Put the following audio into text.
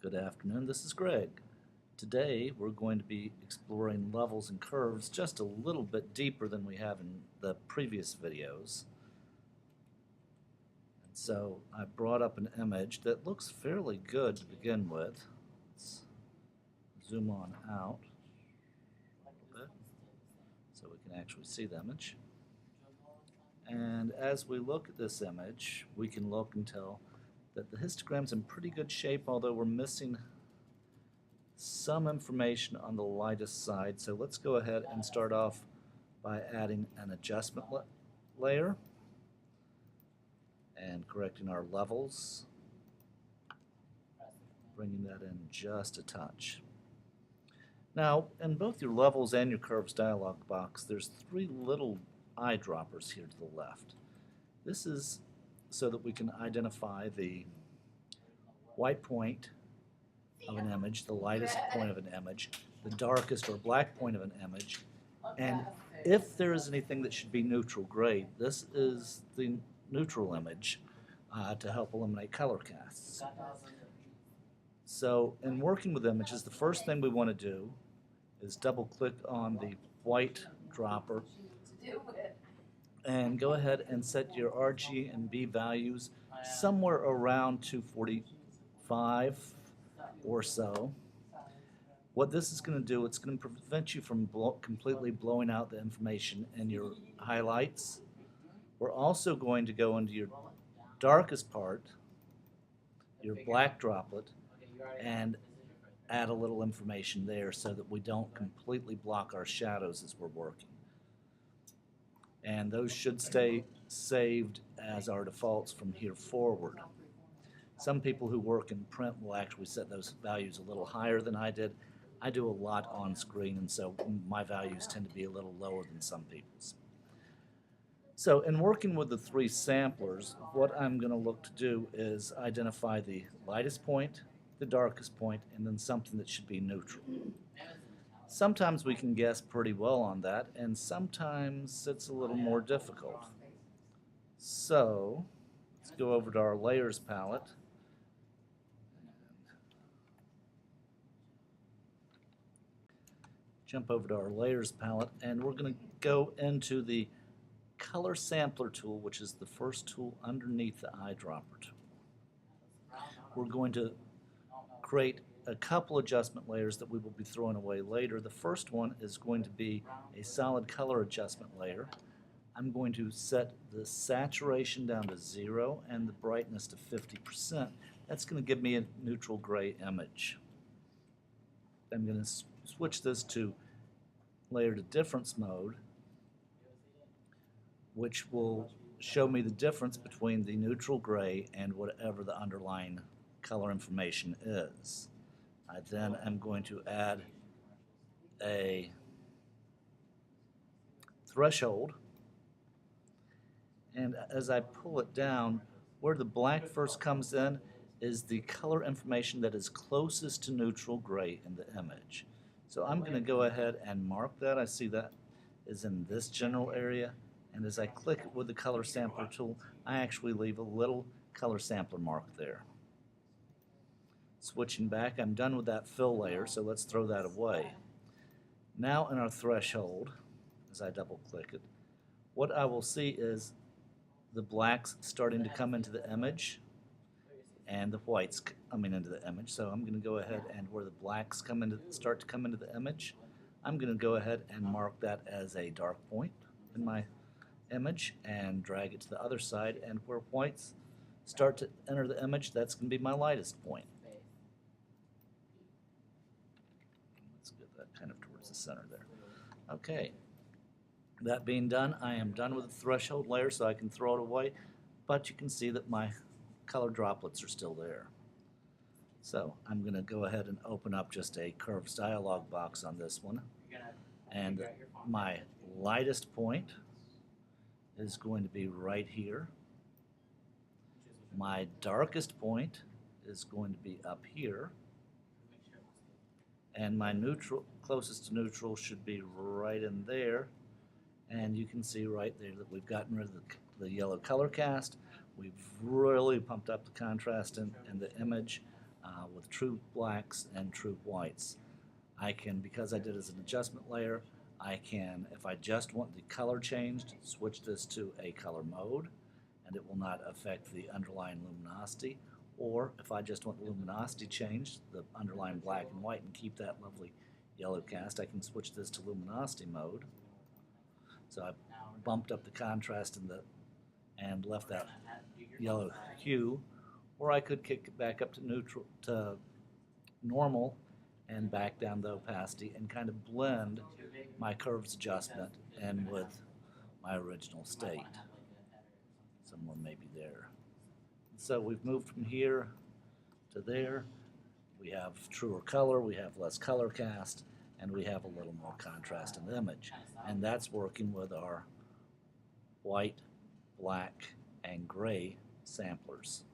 Good afternoon, this is Greg. Today we're going to be exploring levels and curves just a little bit deeper than we have in the previous videos. And so I brought up an image that looks fairly good to begin with. Let's zoom on out a little bit so we can actually see the image. And as we look at this image, we can look and tell that the histogram's in pretty good shape, although we're missing some information on the lightest side. So let's go ahead and start off by adding an adjustment layer and correcting our levels, bringing that in just a touch. Now, in both your levels and your curves dialog box, there's three little eyedroppers here to the left. This is so that we can identify the white point of an image, the lightest point of an image, the darkest or black point of an image, and if there is anything that should be neutral gray, this is the neutral image to help eliminate color casts. So in working with images, the first thing we want to do is double click on the white dropper and go ahead and set your RG and B values somewhere around 245 or so. What this is going to do, it's going to prevent you from completely blowing out the information in your highlights. We're also going to go into your darkest part, your black droplet, and add a little information there so that we don't completely block our shadows as we're working. And those should stay saved as our defaults from here forward. Some people who work in print will actually set those values a little higher than I did. I do a lot on screen, and so my values tend to be a little lower than some people's. So in working with the three samplers, what I'm going to look to do is identify the lightest point, the darkest point, and then something that should be neutral. Sometimes we can guess pretty well on that, and sometimes it's a little more difficult. So let's go over to our layers palette. Jump over to our layers palette, and we're going to go into the color sampler tool, which is the first tool underneath the eyedropper tool. We're going to create a couple adjustment layers that we will be throwing away later. The first one is going to be a solid color adjustment layer. I'm going to set the saturation down to 0 and the brightness to 50%. That's going to give me a neutral gray image. I'm going to switch this to layer to difference mode, which will show me the difference between the neutral gray and whatever the underlying color information is. I then am going to add a threshold, and as I pull it down, where the black first comes in is the color information that is closest to neutral gray in the image. So I'm going to go ahead and mark that. I see that is in this general area, and as I click it with the color sampler tool, I actually leave a little color sampler mark there. Switching back, I'm done with that fill layer, so let's throw that away. Now in our threshold, as I double click it, what I will see is the blacks starting to come into the image and the whites coming into the image. So I'm going to go ahead and where the blacks start to come into the image, I'm going to go ahead and mark that as a dark point in my image and drag it to the other side, and where whites start to enter the image, that's going to be my lightest point. Kind of towards the center there. Okay, that being done, I am done with the threshold layer, so I can throw it away, but you can see that my color droplets are still there. So I'm going to go ahead and open up just a curves dialog box on this one, and my lightest point is going to be right here. My darkest point is going to be up here, and my neutral, closest to neutral, should be right in there. And you can see right there that we've gotten rid of the yellow color cast. We've really pumped up the contrast in the image. with true blacks and true whites. I can, because I did it as an adjustment layer, I can, if I just want the color changed, switch this to a color mode, and it will not affect the underlying luminosity. Or if I just want the luminosity changed, the underlying black and white, and keep that lovely yellow cast, I can switch this to luminosity mode. So I bumped up the contrast and left that yellow hue. Or I could kick it back up to neutral, to normal, and back down the opacity and kind of blend my curves adjustment in with my original state. Someone may be there. So we've moved from here to there. We have truer color, we have less color cast, and we have a little more contrast in the image. And that's working with our white, black, and gray samplers.